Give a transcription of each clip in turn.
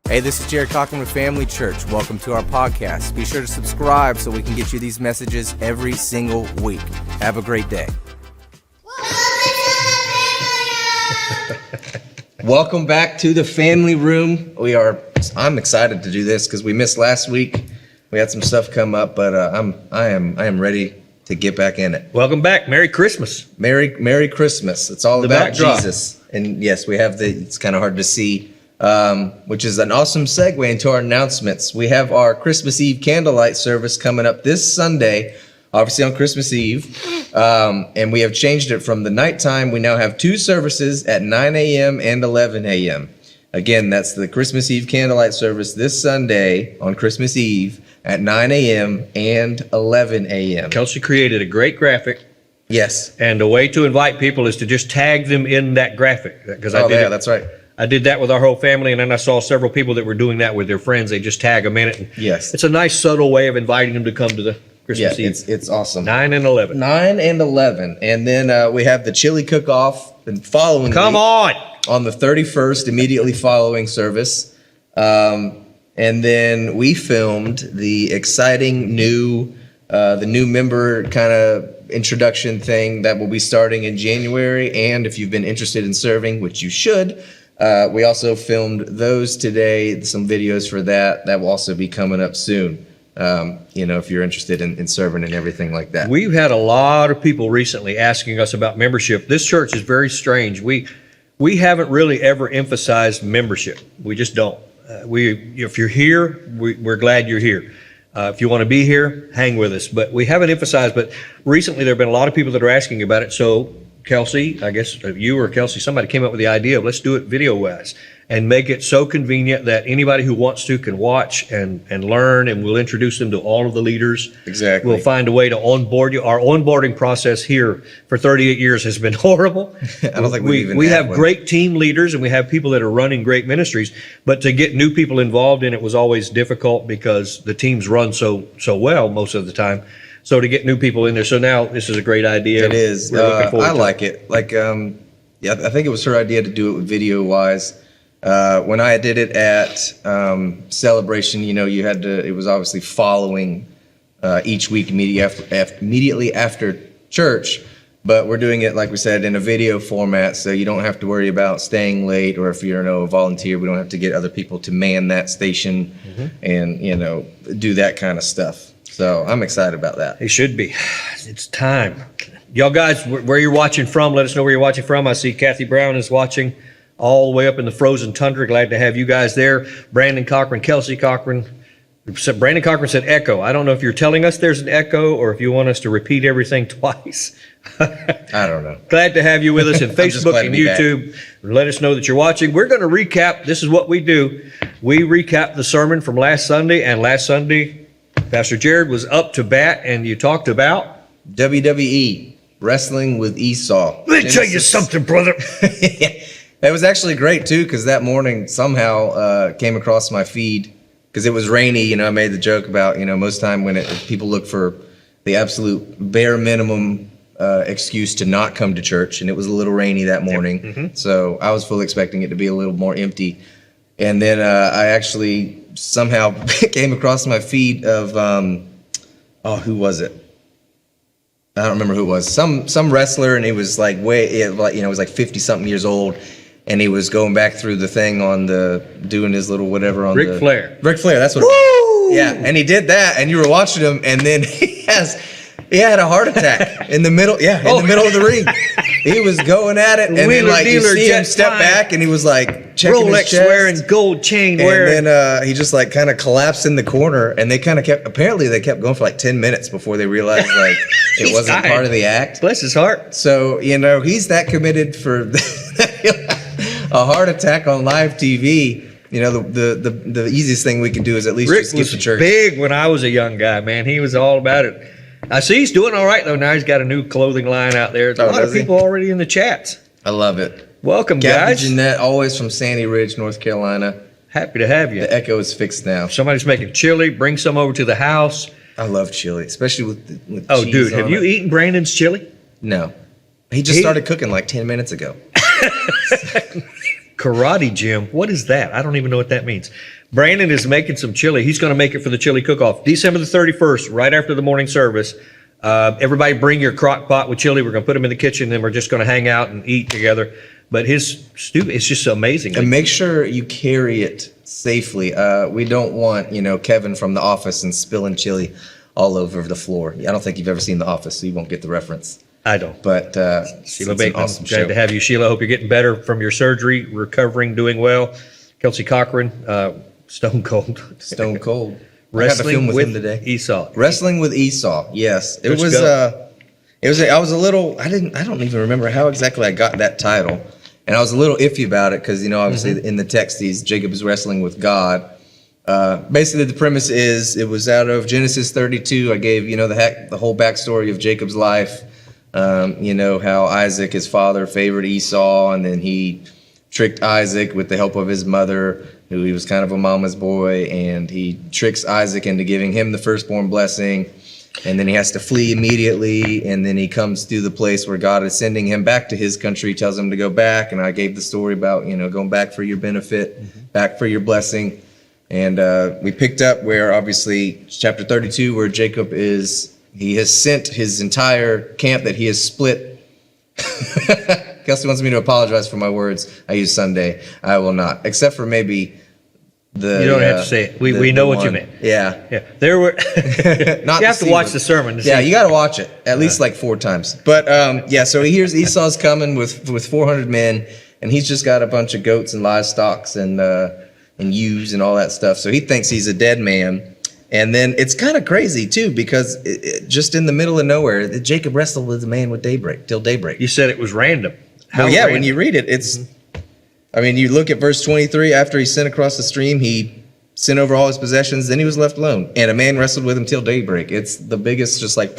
Hey, this is Jared Cochran with Family Church. Welcome to our podcast. Be sure to subscribe so we can get you these messages every single week. Have a great day. Welcome back to the family room. I'm excited to do this because we missed last week. We had some stuff come up, but I am ready to get back in it. Welcome back. Merry Christmas. Merry Christmas. It's all about Jesus. And yes, we have it's kind of hard to see, which is an awesome segue into our announcements. We have our Christmas Eve candlelight service coming up this Sunday, obviously on Christmas Eve. And we have changed it from the nighttime. We now have two services at 9 a.m. and 11 a.m. Again, that's the Christmas Eve candlelight service this Sunday on Christmas Eve at 9 a.m. and 11 a.m. Kelsey created a great graphic. Yes. And the way to invite people is to just tag them in that graphic. That's right. I did that with our whole family, and then I saw several people that were doing that with their friends. They just tag them in it. And yes. It's a nice, subtle way of inviting them to come to the Christmas Eve. It's awesome. 9 and 11. 9 and 11. And then we have the chili cook-off and following on the 31st, immediately following service. And then we filmed the exciting new member kind of introduction thing that will be starting in January. And if you've been interested in serving, which you should, we also filmed those today, some videos for that. That will also be coming up soon. If you're interested in serving and everything like that. We've had a lot of people recently asking us about membership. This church is very strange. We haven't really ever emphasized membership. We just don't. If you're here, we're glad you're here. If you want to be here, hang with us. But we haven't emphasized. But recently, there have been a lot of people that are asking about it. So, Kelsey, I guess you or Kelsey, somebody came up with the idea of let's do it video-wise and make it so convenient that anybody who wants to can watch and learn, and we'll introduce them to all of the leaders. Exactly. We'll find a way to onboard you. Our onboarding process here for 38 years has been horrible. I don't think we have great team leaders and we have people that are running great ministries, but to get new people involved in it was always difficult because the teams run so well most of the time. So to get new people in there. So now this is a great idea. It is. I like it. I think it was her idea to do it video-wise. When I did it at Celebration, you had to. It was obviously following each week immediately after church, but we're doing it, like we said, in a video format, so you don't have to worry about staying late, or if you're a volunteer, we don't have to get other people to man that station and do that kind of stuff. So I'm excited about that. It should be. It's time. Y'all guys, where you're watching from, let us know where you're watching from. I see Kathy Brown is watching all the way up in the frozen tundra. Glad to have you guys there. Brandon Cochran, Kelsey Cochran. Brandon Cochran said echo. I don't know if you're telling us there's an echo or if you want us to repeat everything twice. I don't know. Glad to have you with us on Facebook and YouTube. Let us know that you're watching. We're going to recap. This is what we do. We recap the sermon from last Sunday, and last Sunday, Pastor Jared was up to bat, and you talked about WWE, wrestling with Esau. Let me tell you something, brother. It was actually great, too, because that morning somehow came across my feed because it was rainy. I made the joke about, most time when people look for the absolute bare minimum excuse to not come to church, and it was a little rainy that morning. Mm-hmm. So I was fully expecting it to be a little more empty. And then I actually somehow came across my feed of, who was it? I don't remember who it was. Some wrestler, and he was like was like 50-something years old, and he was going back through the thing doing his little whatever on Ric Flair. Ric Flair, that's what it was. Yeah, and he did that, and you were watching him, and then he had a heart attack in the middle. Yeah, in the middle of the ring. He was going at it, and then you see him step back, and he was like checking Rolex his chest, wearing, gold chain wearing. And then he just kind of collapsed in the corner, and they kind of kept going for like 10 minutes before they realized it wasn't part of the act. Bless his heart. So he's that committed for a heart attack on live TV. The easiest thing we can do is at least just skip the church. Rick was big when I was a young guy, man. He was all about it. I see he's doing all right, though. Now he's got a new clothing line out there. There's a lot of people already in the chats. I love it. Welcome, Kathy guys. Jeanette, always from Sandy Ridge, North Carolina. Happy to have you. The echo is fixed now. If somebody's making chili, bring some over to the house. I love chili, especially with cheese. Oh, dude, have you eaten Brandon's chili? No. He just started cooking like 10 minutes ago. Karate gym. What is that? I don't even know what that means. Brandon is making some chili. He's going to make it for the chili cook-off. December the 31st, right after the morning service. Everybody bring your crock pot with chili. We're going to put them in the kitchen, and we're just going to hang out and eat together. But his stew is just amazing. And make sure you carry it safely. We don't want, Kevin from The Office and spilling chili all over the floor. I don't think you've ever seen The Office, so you won't get the reference. I don't. But Sheila it's an Bateman, awesome glad show. to have you. Sheila, hope you're getting better from your surgery, recovering, doing well. Philipcochran, Stone Cold. Stone Cold. I had a Wrestling film with with him today. Esau. Wrestling with Esau. Yes, it Let's was. go. I was a little. I don't even remember how exactly I got that title, and I was a little iffy about it because obviously in the text, Jacob is wrestling with God. Basically, the premise is it was out of Genesis 32. I gave the whole backstory of Jacob's life. How Isaac, his father, favored Esau, and then he tricked Isaac with the help of his mother, who he was kind of a mama's boy, and he tricks Isaac into giving him the firstborn blessing, and then he has to flee immediately, and then he comes to the place where God is sending him back to his country, tells him to go back, and I gave the story about, going back for your benefit, back for your blessing, and we picked up where, obviously, chapter 32, where Jacob he has sent his entire camp that he has split. Kelsey wants me to apologize for my words. I use Sunday. I will not, except for maybe the. You don't have to say it. We know what you meant. Yeah. Yeah. There were. Not you have to watch the sermon. Yeah, you got to watch it at least like 4 times. But so he hears Esau's coming with 400 men, and he's just got a bunch of goats and livestock and ewes and all that stuff. So he thinks he's a dead man. And then it's kind of crazy, too, because just in the middle of nowhere, Jacob wrestled with the man till daybreak. You said it was random. Well, yeah, when you read it, it's, you look at verse 23, after he sent across the stream, he sent over all his possessions, then he was left alone. And a man wrestled with him till daybreak. It's the biggest, just like,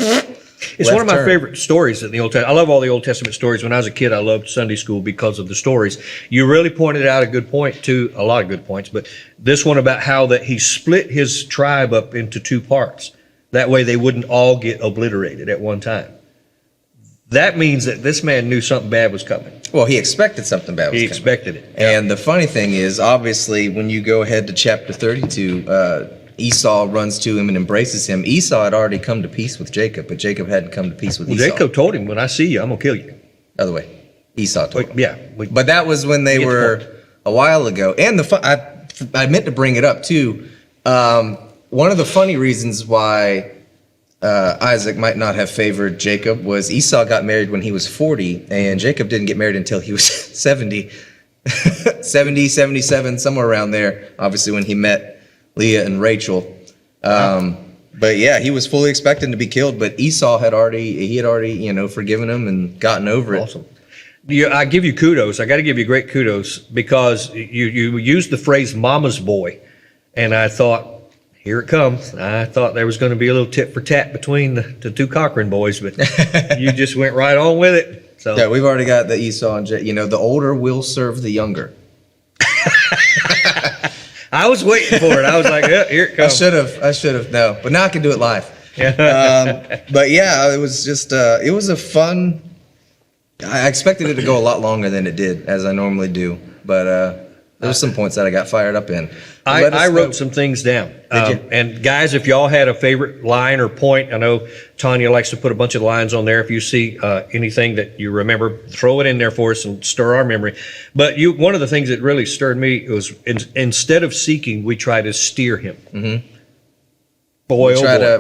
It's one of my favorite stories in the Old Testament. I love all the Old Testament stories. When I was a kid, I loved Sunday school because of the stories. You really pointed out a good point, too, a lot of good points, but this one about how that he split his tribe up into 2 parts. That way they wouldn't all get obliterated at one time. That means that this man knew something bad was coming. Well, he expected something bad was coming. He expected it. And the funny thing is, obviously, when you go ahead to chapter 32, Esau runs to him and embraces him. Esau had already come to peace with Jacob, but Jacob hadn't come to peace with Esau. Jacob told him, when I see you, I'm going to kill you. By the way, Esau told him. Yeah. But that was when they were a while ago. And I meant to bring it up, too. One of the funny reasons why Isaac might not have favored Jacob was Esau got married when he was 40, and Jacob didn't get married until he was 70, 77, somewhere around there, obviously, when he met Leah and Rachel. But yeah, he was fully expecting to be killed, but Esau had already forgiven him and gotten over it. Awesome. I give you kudos. I got to give you great kudos because you used the phrase mama's boy. And I thought, here it comes. I thought there was going to be a little tit for tat between the 2 Cochran boys, but you just went right on with it. So yeah, we've already got the Esau and the older will serve the younger. I was waiting for it. I was like, here it comes. I should have. No, but now I can do it live. But yeah, it was just, it was a fun, I expected it to go a lot longer than it did, as I normally do. But there were some points that I got fired up in. I wrote some things down. Did you? And guys, if y'all had a favorite line or point, I know Tanya likes to put a bunch of lines on there. If you see anything that you remember, throw it in there for us and stir our memory. But one of the things that really stirred me was instead of seeking, we try to steer him. Mm-hmm.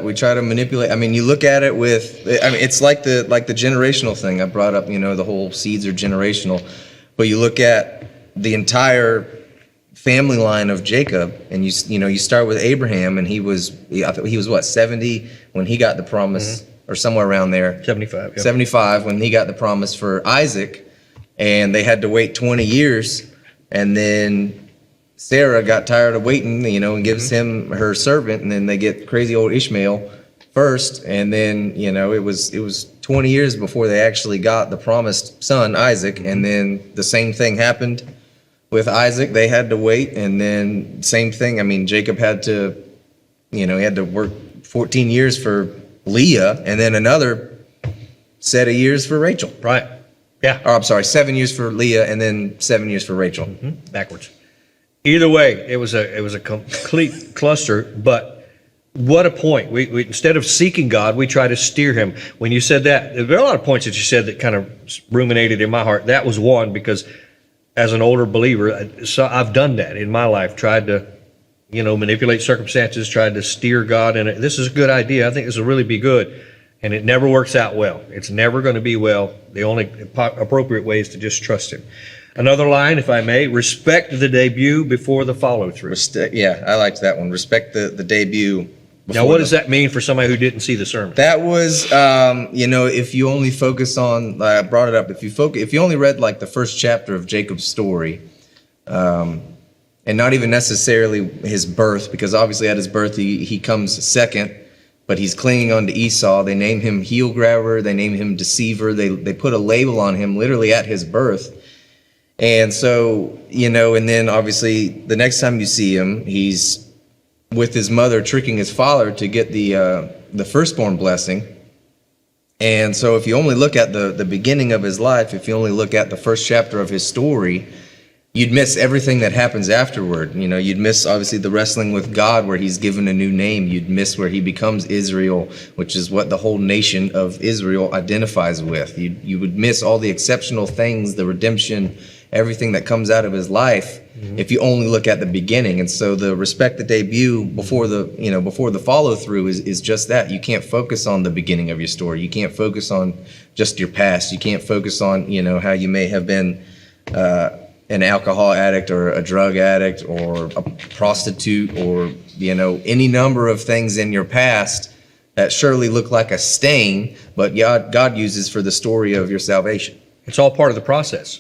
We try to manipulate. I mean, you look at it it's like the generational thing. I brought up, the whole seeds are generational. But you look at the entire family line of Jacob, and you start with Abraham, and he was what, 70 when he got the promise, or somewhere around there. 75. Yeah. 75 when he got the promise for Isaac, and they had to wait 20 years, and then Sarah got tired of waiting, and gives him her servant, and then they get crazy old Ishmael first, and then it was 20 years before they actually got the promised son Isaac, and then the same thing happened with Isaac. They had to wait, and then same thing. I mean, Jacob had to, he had to work 14 years for Leah, and then another set of years for Rachel. Right. Yeah. Or I'm sorry, 7 years for Leah, and then 7 years for Rachel. Backwards. Either way, it was a complete cluster, but what a point. We instead of seeking God, we try to steer him. When you said that, there are a lot of points that you said that kind of ruminated in my heart. That was one, because as an older believer, so I've done that in my life, tried to, manipulate circumstances, tried to steer God, and this is a good idea. I think this will really be good. And it never works out well. It's never going to be well. The only appropriate way is to just trust him. Another line, if I may: respect the debut before the follow-through. Yeah, I liked that one. Respect the debut. Now, what does that mean for somebody who didn't see the sermon? That was, if you only focus on, I brought it up, if you only read like the first chapter of Jacob's story, and not even necessarily his birth, because obviously at his birth he comes second, but he's clinging on to Esau. They name him heel grabber, they name him deceiver, they put a label on him literally at his birth. And so, and then obviously the next time you see him, he's with his mother tricking his father to get the firstborn blessing. And so if you only look at the beginning of his life, if you only look at the first chapter of his story, you'd miss everything that happens afterward. You'd miss obviously the wrestling with God where he's given a new name. You'd miss where he becomes Israel, which is what the whole nation of Israel identifies with. You would miss all the exceptional things, the redemption, everything that comes out of his life, if you only look at the beginning. And so the respect the debut before the follow through is just that. You can't focus on the beginning of your story. You can't focus on just your past. You can't focus on how you may have been an alcohol addict or a drug addict or a prostitute or any number of things in your past that surely look like a stain, but God uses for the story of your salvation. It's all part of the process.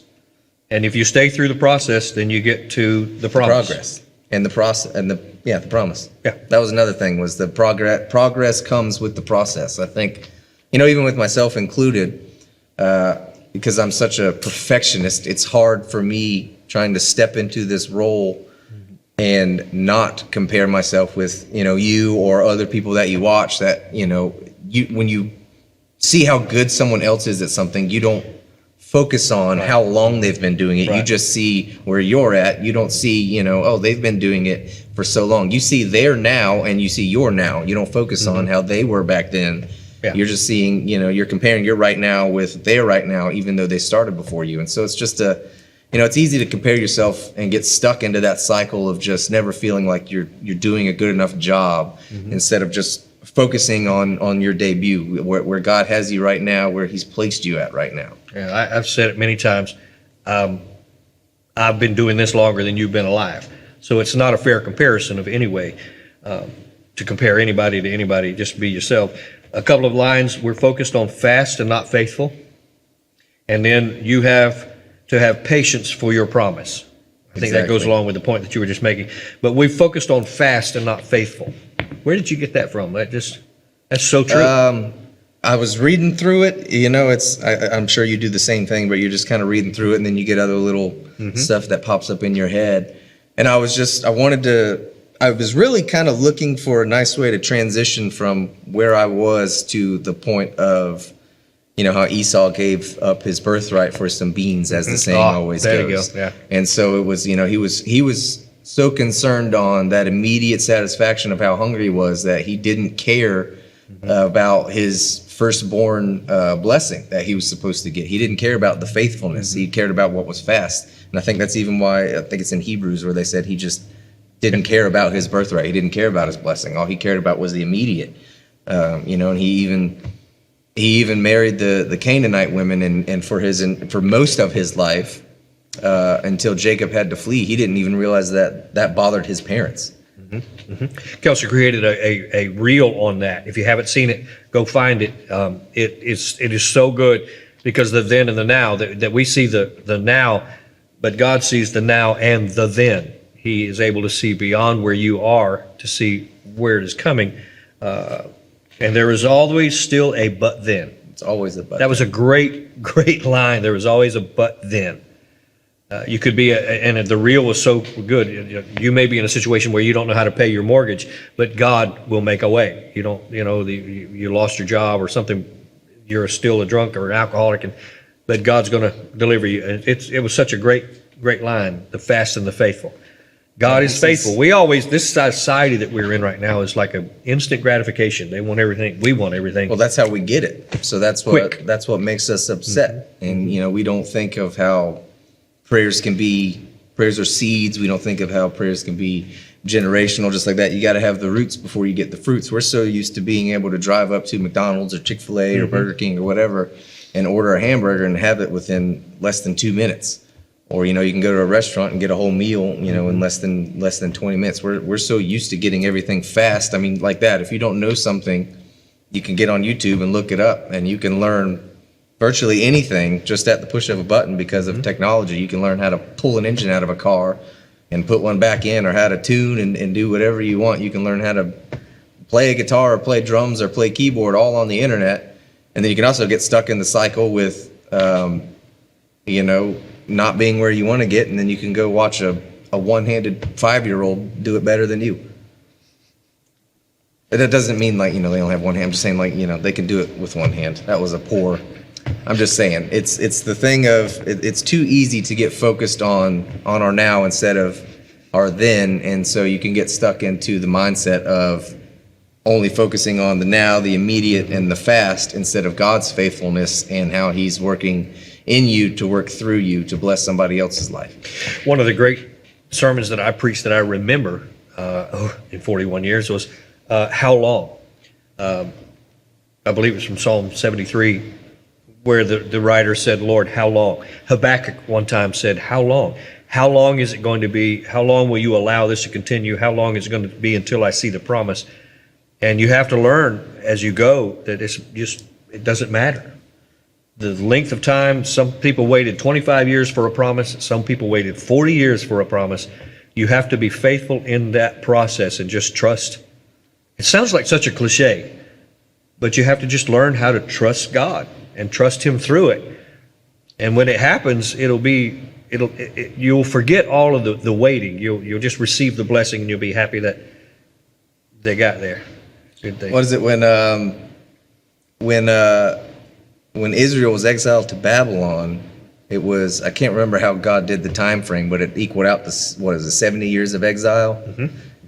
And if you stay through the process, then you get to the promise. Progress. And the process, and the promise. Yeah. That was another thing, was the progress. Progress comes with the process. I think, even with myself included, because I'm such a perfectionist, it's hard for me trying to step into this role and not compare myself with, you or other people that you watch that, when you see how good someone else is at something, you don't focus on how long they've been doing it. Right. You just see where you're at. You don't see, they've been doing it for so long. You see their now and you see your now. You don't focus on how they were back then. Yeah. You're just seeing, you're comparing your right now with their right now, even though they started before you. And so it's just it's easy to compare yourself and get stuck into that cycle of just never feeling like you're doing a good enough job, instead of just focusing on your debut, where God has you right now, where he's placed you at right now. Yeah, I've said it many times. I've been doing this longer than you've been alive. So it's not a fair comparison of any way to compare anybody to anybody. Just be yourself. A couple of lines: we're focused on fast and not faithful. And then you have to have patience for your promise. I think that goes along with the point that you were just making. But we focused on fast and not faithful. Where did you get that from? That's so true. I was reading through it. I'm sure you do the same thing, but you're just kind of reading through it, and then you get other little stuff that pops up in your head. And I was really kind of looking for a nice way to transition from where I was to the point of, how Esau gave up his birthright for some beans, as the saying always goes. There you go. Yeah. And so it was, he was so concerned on that immediate satisfaction of how hungry he was that he didn't care about his firstborn blessing that he was supposed to get. He didn't care about the faithfulness. He cared about what was fast. And I think that's even why, I think it's in Hebrews where they said he just didn't care about his birthright. He didn't care about his blessing. All he cared about was the immediate. And he even married the Canaanite women, and for most of his life, until Jacob had to flee, he didn't even realize that bothered his parents. Kelsey created a reel on that. If you haven't seen it, go find it. It is so good, because the then and the now, that we see the now, but God sees the now and the then. He is able to see beyond where you are to see where it is coming. And there is always still a but then. It's always a but. That was a great, great line. There was always a but then. You could be, and the reel was so good. You may be in a situation where you don't know how to pay your mortgage, but God will make a way. You don't, you lost your job or something. You're still a drunk or an alcoholic, but God's going to deliver you. And it was such a great line, the fast and the faithful. God Yeah, is faithful. This society that we're in right now is like an instant gratification. They want everything. We want everything. Well, that's how we get it. So Quick. that's what makes us upset. And we don't think of how prayers are seeds. We don't think of how prayers can be generational, just like that. You got to have the roots before you get the fruits. We're so used to being able to drive up to McDonald's or Chick-fil-A or Burger King or whatever and order a hamburger and have it within less than 2 minutes. Or, you can go to a restaurant and get a whole meal, in less than 20 minutes. We're so used to getting everything fast. I mean, like that. If you don't know something, you can get on YouTube and look it up, and you can learn virtually anything just at the push of a button because of technology. You can learn how to pull an engine out of a car and put one back in, or how to tune and do whatever you want. You can learn how to play a guitar or play drums or play keyboard all on the internet. And then you can also get stuck in the cycle with, not being where you want to get, and then you can go watch a one-handed 5-year-old do it better than you. But that doesn't mean they don't have one hand. I'm just saying they can do it with one hand. That was I'm just saying it's the thing of it's too easy to get focused on our now instead of our then, and so you can get stuck into the mindset of only focusing on the now, the immediate, and the fast instead of God's faithfulness and how He's working in you to work through you to bless somebody else's life. One of the great sermons that I preached that I remember in 41 years was How Long? I believe it was from Psalm 73, where the writer said, Lord, how long? Habakkuk one time said, how long? How long is it going to be? How long will you allow this to continue? How long is it going to be until I see the promise? And you have to learn as you go that it doesn't matter. The length of time, some people waited 25 years for a promise. Some people waited 40 years for a promise. You have to be faithful in that process and just trust. It sounds like such a cliche, but you have to just learn how to trust God and trust Him through it. And when it happens, you'll forget all of the waiting. You'll just receive the blessing, and you'll be happy that they got there. Good thing. What is it when Israel was exiled to Babylon? It was, I can't remember how God did the time frame, but it equaled out 70 years of exile. Mm-hmm.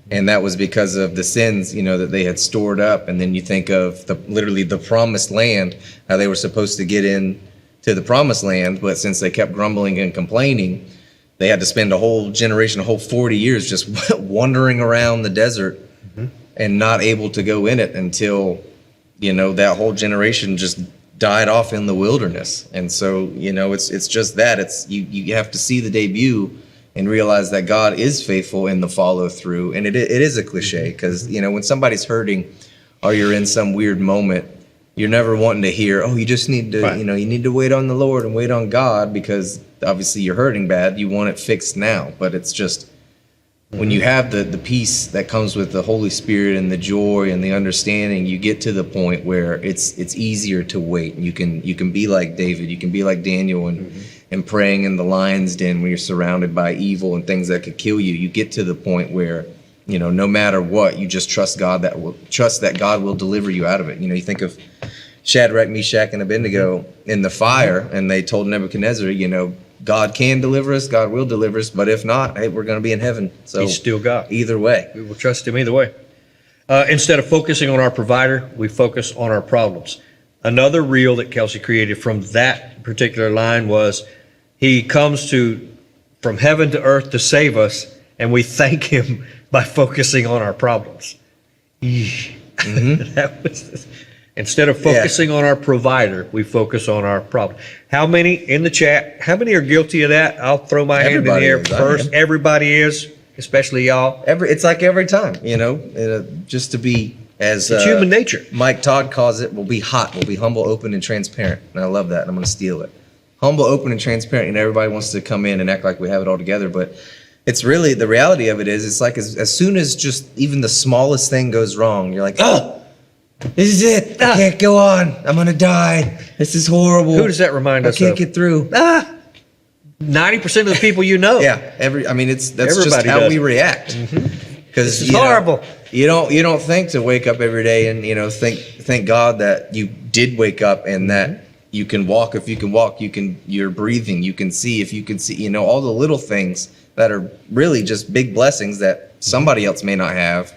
And that was because of the sins, that they had stored up. And then you think of literally the promised land, how they were supposed to get in to the promised land, but since they kept grumbling and complaining, they had to spend a whole generation, a whole 40 years just wandering around the desert and not able to go in it until, that whole generation just died off in the wilderness. And so, it's just that. You have to see the debut and realize that God is faithful in the follow through. And it is a cliche because, when somebody's hurting or you're in some weird moment, you're never wanting to hear, oh, you just need to, right. You need to wait on the Lord and wait on God because obviously you're hurting bad. You want it fixed now. But it's just when you have the peace that comes with the Holy Spirit and the joy and the understanding, you get to the point where it's easier to wait. You can be like David, you can be like Daniel and praying in the lion's den when you're surrounded by evil and things that could kill you. You get to the point where, no matter what, you just trust that God will deliver you out of it. You think of Shadrach, Meshach, and Abednego in the fire, and they told Nebuchadnezzar, God can deliver us, God will deliver us, but if not, hey, we're going to be in heaven. So He's still God. Either way. We will trust Him either way. Instead of focusing on our provider, we focus on our problems. Another reel that Kelsey created from that particular line was, He comes from heaven to earth to save us, and we thank Him by focusing on our problems. That was, instead of focusing on our provider, we focus on our problem. How many in the chat, how many are guilty of that? I'll throw my hand in the air first. Everybody is, especially y'all. It's like every time, just to be, as it's human nature. Mike Todd calls it, we'll be hot, we'll be humble, open, and transparent. And I love that, and I'm going to steal it. Humble, open, and transparent, and everybody wants to come in and act like we have it all together, but it's really, the reality of it is, it's like as soon as just even the smallest thing goes wrong, you're like, oh, this is it. I can't go on. I'm going to die. This is horrible. Who does that remind us of? I can't get through. 90% of the people you know. Yeah, that's just how we react. Because it's horrible. You don't think to wake up every day and thank God that you did wake up and that you can walk if you can walk, you're breathing, you can see if you can see, all the little things that are really just big blessings that somebody else may not have.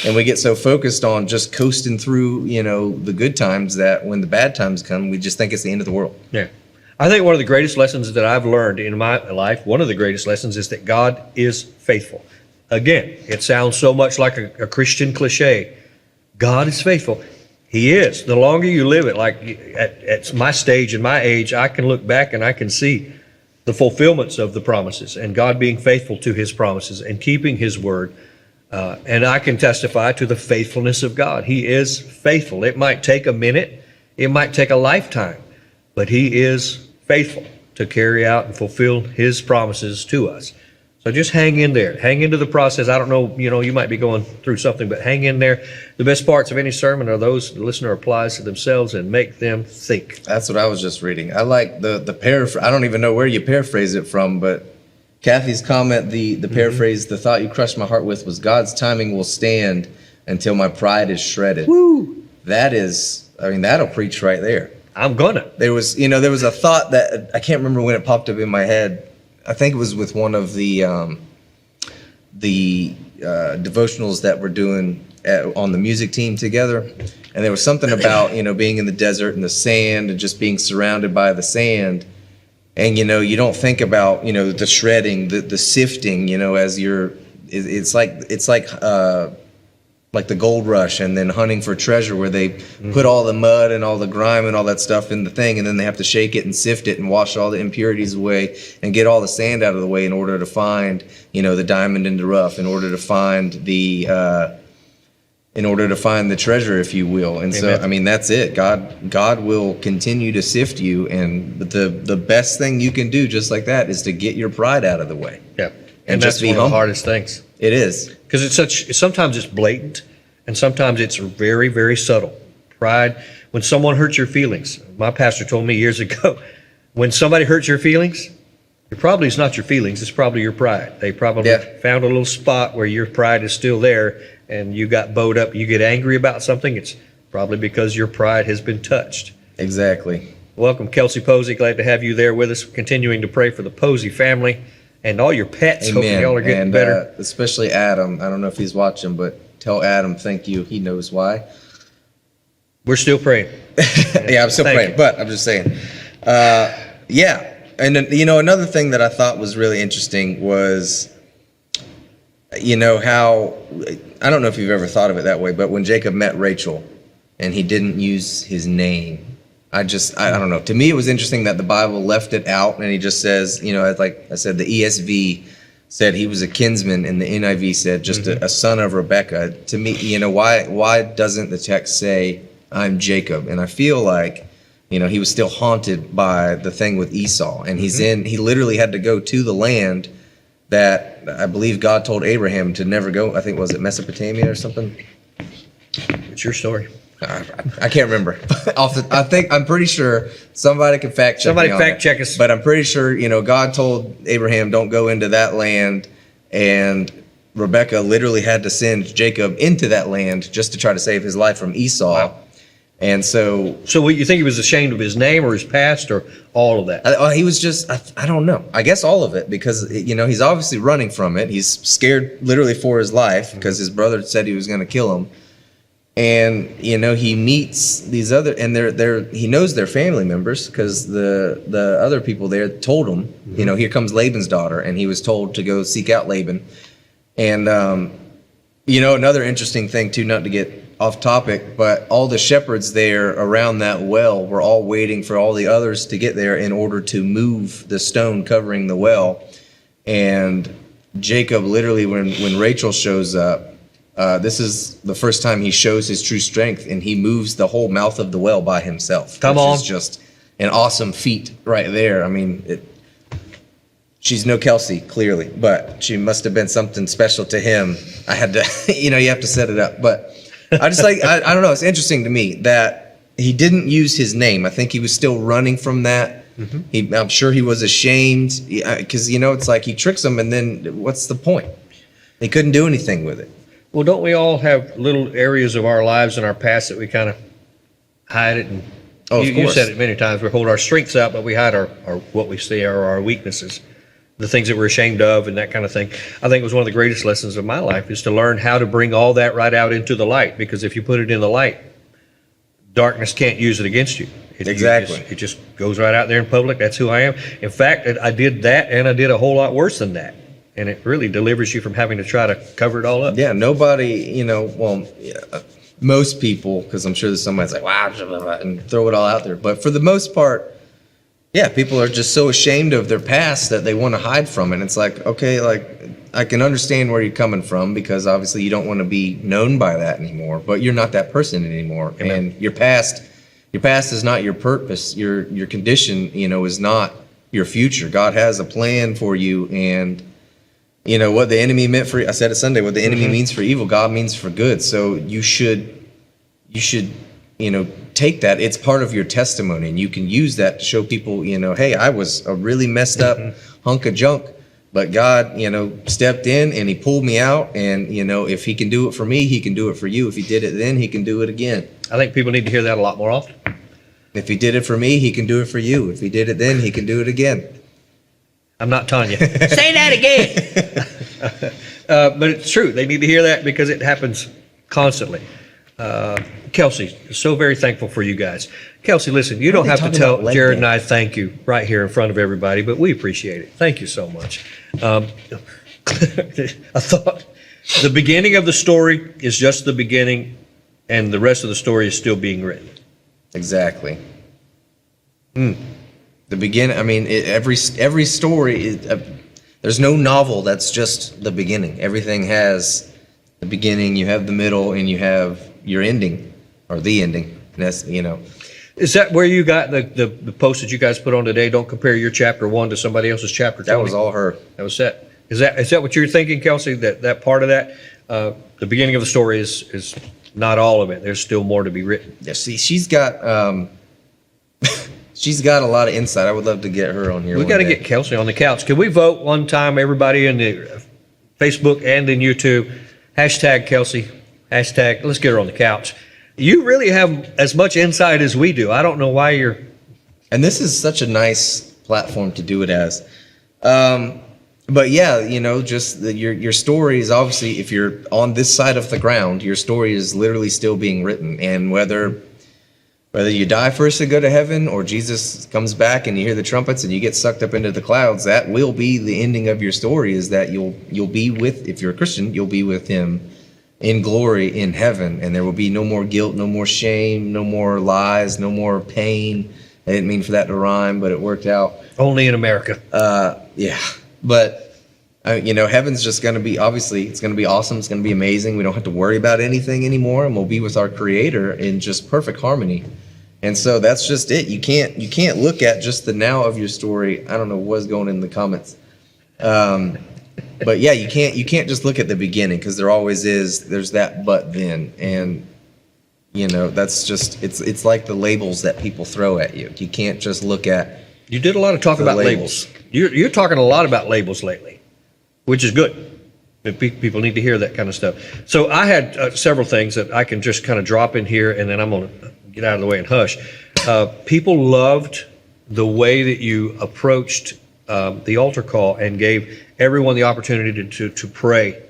And we get so focused on just coasting through, the good times, that when the bad times come, we just think it's the end of the world. Yeah. I think one of the greatest lessons that I've learned in my life, one of the greatest lessons, is that God is faithful. Again, it sounds so much like a Christian cliche. God is faithful. He is. The longer you live it, like at my stage and my age, I can look back and I can see the fulfillments of the promises and God being faithful to his promises and keeping his word. And I can testify to the faithfulness of God. He is faithful. It might take a minute. It might take a lifetime, but he is faithful to carry out and fulfill his promises to us. So just hang in there. Hang into the process. I don't know, you might be going through something, but hang in there. The best parts of any sermon are those the listener applies to themselves and make them think. That's what I was just reading. I like the paraphrase. I don't even know where you paraphrase it from, but Kathy's comment, the paraphrase, the thought you crushed my heart with was, God's timing will stand until my pride is shredded. Woo! That'll preach right there. I'm gonna. There was a thought that I can't remember when it popped up in my head. I think it was with one of the devotionals that we're doing on the music team together, and there was something about being in the desert and the sand and just being surrounded by the sand, and you don't think about the shredding, the sifting, as it's like the gold rush and then hunting for treasure, where they put all the mud and all the grime and all that stuff in the thing, and then they have to shake it and sift it and wash all the impurities away and get all the sand out of the way in order to find the diamond in the rough, in order to find the treasure, if you will. And Amen. So that's it. God will continue to sift you, but the best thing you can do just like that is to get your pride out of the way. Yeah. And that's just be one of the humble. hardest things. It is. Because sometimes it's blatant, and sometimes it's very, very subtle. Pride, when someone hurts your feelings. My pastor told me years ago, when somebody hurts your feelings, it probably is not your feelings, it's probably your pride. They probably found a little spot where your pride is still there, and you got bowed up, you get angry about something, it's probably because your pride has been touched. Exactly. Welcome, Kelsey Posey. Glad to have you there with us, continuing to pray for the Posey family and all your pets. Amen. Hoping y'all are getting better. Especially Adam. I don't know if he's watching, but tell Adam thank you. He knows why. We're still praying. Yeah, I'm still praying, but I'm just saying. Yeah. And then, another thing that I thought was really interesting was, how, I don't know if you've ever thought of it that way, but when Jacob met Rachel and he didn't use his name, I don't know. To me, it was interesting that the Bible left it out, and he just says, like I said, the ESV said he was a kinsman, and the NIV said just a son of Rebekah. To me, why doesn't the text say, I'm Jacob? And I feel like, he was still haunted by the thing with Esau, and he literally had to go to the land that I believe God told Abraham to never go. I think, was it Mesopotamia or something? It's your story. I can't remember. I'm pretty sure somebody can fact check. Somebody fact check us. But I'm pretty sure God told Abraham don't go into that land, and Rebekah literally had to send Jacob into that land just to try to save his life from Esau. Wow. And so what, you think he was ashamed of his name or his past or all of that? he was just, I don't know. I guess all of it, because he's obviously running from it. He's scared literally for his life because his brother said he was going to kill him. And he meets these other, and he knows they're family members because the other people there told him, here comes Laban's daughter, and he was told to go seek out Laban. And another interesting thing too, not to get off topic, but all the shepherds there around that well were all waiting for all the others to get there in order to move the stone covering the well. And Jacob literally, when Rachel shows up, this is the first time he shows his true strength, and he moves the whole mouth of the well by himself. Come on. Which is just an awesome feat right there. I mean, she's no Kelsey, clearly, but she must have been something special to him. I had to, you have to set it up. But I just I don't know. It's interesting to me that he didn't use his name. I think he was still running from that. I'm sure he was ashamed because, it's like he tricks him, and then what's the point? He couldn't do anything with it. Well, don't we all have little areas of our lives and our past that we kind of hide it and Oh, of You course. said it many times. We hold our strengths out, but we hide our what we say are our weaknesses, the things that we're ashamed of, and that kind of thing. I think it was one of the greatest lessons of my life is to learn how to bring all that right out into the light. Because if you put it in the light, darkness can't use it against you. Exactly. It just goes right out there in public. That's who I am. In fact, I did that, and I did a whole lot worse than that. And it really delivers you from having to try to cover it all up. Yeah, nobody, well, yeah, most people, because I'm sure there's somebody that's like, wow, blah, blah, blah, and throw it all out there. But for the most part, yeah, people are just so ashamed of their past that they want to hide from it. And it's like, okay, like, I can understand where you're coming from because obviously you don't want to be known by that anymore, but you're not that person anymore. Amen. And your past is not your purpose. Your condition, is not your future. God has a plan for you, and what the enemy meant for, I said it Sunday, what the enemy means for evil, God means for good. So you should, take that. It's part of your testimony, and you can use that to show people, hey, I was a really messed up hunk of junk, but God, stepped in and he pulled me out. And, if he can do it for me, he can do it for you. If he did it then, he can do it again. I think people need to hear that a lot more often. If he did it for me, he can do it for you. If he did it then, he can do it again. I'm not telling you. Say that again. But it's true. They need to hear that because it happens constantly. Kelsey, so very thankful for you guys. Kelsey, listen, you don't have to tell Jared and I thank you right here in front of everybody, but we appreciate it. Thank you so much. I thought the beginning of the story is just the beginning, and the rest of the story is still being written. Exactly. The beginning, every story, there's no novel that's just the beginning. Everything has the beginning, you have the middle, and you have your ending, or the ending. And that's, Is that where you got the post that you guys put on today? Don't compare your chapter 1 to somebody else's chapter 20? That was all her. That was set. Is that what you're thinking, Kelsey? That part of that, the beginning of the story is not all of it. There's still more to be written. Yeah, see, she's got she's got a lot of insight. I would love to get her on here. We got to get Kelsey on the couch. Can we vote one time, everybody in the Facebook and in YouTube? Hashtag Kelsey. Hashtag, let's get her on the couch. You really have as much insight as we do. I don't know why you're... And this is such a nice platform to do it as. But yeah, just your story is obviously, if you're on this side of the ground, your story is literally still being written. And whether you die first and go to heaven, or Jesus comes back and you hear the trumpets and you get sucked up into the clouds, that will be the ending of your story, is that you'll be with, if you're a Christian, you'll be with him in glory in heaven. And there will be no more guilt, no more shame, no more lies, no more pain. I didn't mean for that to rhyme, but it worked out. Only in America. Yeah. But, heaven's just going to be, obviously, it's going to be awesome. It's going to be amazing. We don't have to worry about anything anymore, and we'll be with our Creator in just perfect harmony. And so that's just it. You can't look at just the now of your story. I don't know what's going in the comments. But yeah, you can't just look at the beginning, because there always is, there's that but then. And, that's just, it's like the labels that people throw at you. You can't just look at. You did a lot of talk about labels. You're talking a lot about labels lately, which is good. People need to hear that kind of stuff. So I had several things that I can just kind of drop in here, and then I'm going to get out of the way and hush. People loved the way that you approached the altar call and gave everyone the opportunity to pray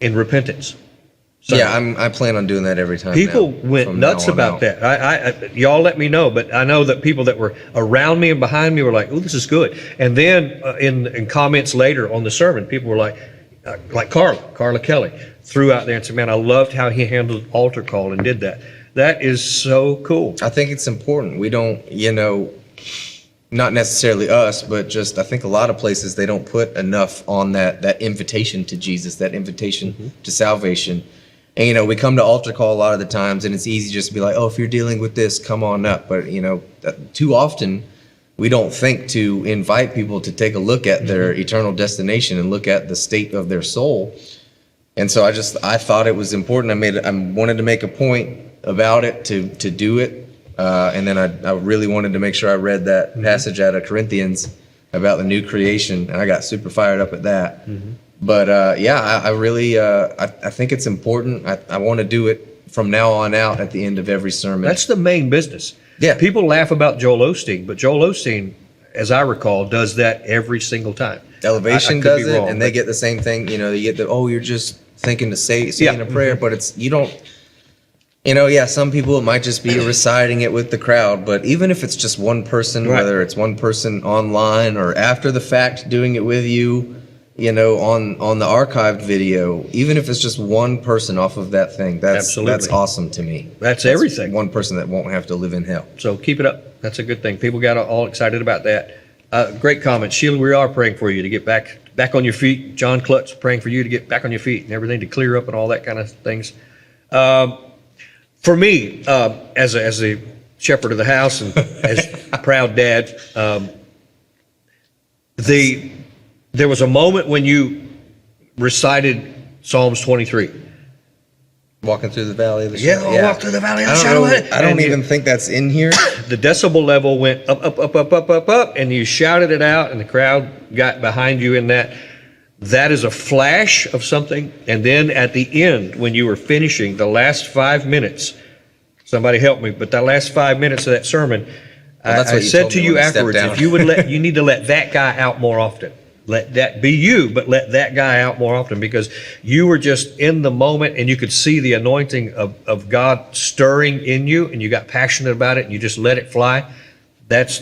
in repentance. So yeah, I plan on doing that every time. People now, went nuts about that. I y'all let me know, but I know that people that were around me and behind me were like, "Oh, this is good." And then in comments later on the sermon, people were like Carla Kelly threw out there and said, "Man, I loved how he handled altar call and did that." That is so cool. I think it's important. We don't, not necessarily us, but just I think a lot of places, they don't put enough on that invitation to Jesus, that invitation to salvation. And, we come to altar call a lot of the times, and it's easy just to be like, oh, if you're dealing with this, come on up. But, too often we don't think to invite people to take a look at their eternal destination and look at the state of their soul. And so I thought it was important. I wanted to make a point about it to do it. And then I really wanted to make sure I read that passage out of Corinthians about the new creation, and I got super fired up at that. But yeah, I really I think it's important. I want to do it from now on out at the end of every sermon. That's the main business. Yeah. People laugh about Joel Osteen, but Joel Osteen, as I recall, does that every single time. Elevation I could be does it, wrong, and they but- get the same thing. You know, you get you're just thinking to saying Yeah. a prayer, but you don't. You know, yeah, some people it might just be reciting it with the crowd, but even if it's just one person, Right. whether it's one person online or after the fact doing it with you, you know, on the archived video, even if it's just one person off of that thing, that's Absolutely. awesome to me. That's everything. One person that won't have to live in hell. So keep it up. That's a good thing. People got all excited about that. Great comment. Sheila, we are praying for you to get back on your feet. John Klutz praying for you to get back on your feet and everything to clear up and all that kind of things. For me, as a shepherd of the house and as a proud dad, there was a moment when you recited Psalms 23. Walking through the valley of the Yeah, shadow. I'll walk through the valley of the shadow of death. I don't And even think that's in here. the decibel level went up, up, up, up, up, up, up, and you shouted it out, and the crowd got behind you in that. That is a flash of something. And then at the end, when you were finishing the last 5 minutes, somebody help me, but that last 5 minutes of that sermon, that's I what you said told to me you when I stepped afterwards, down. if you would you need to let that guy out more often. Let that be you, but let that guy out more often, because you were just in the moment and you could see the anointing of God stirring in you, and you got passionate about it and you just let it fly. That's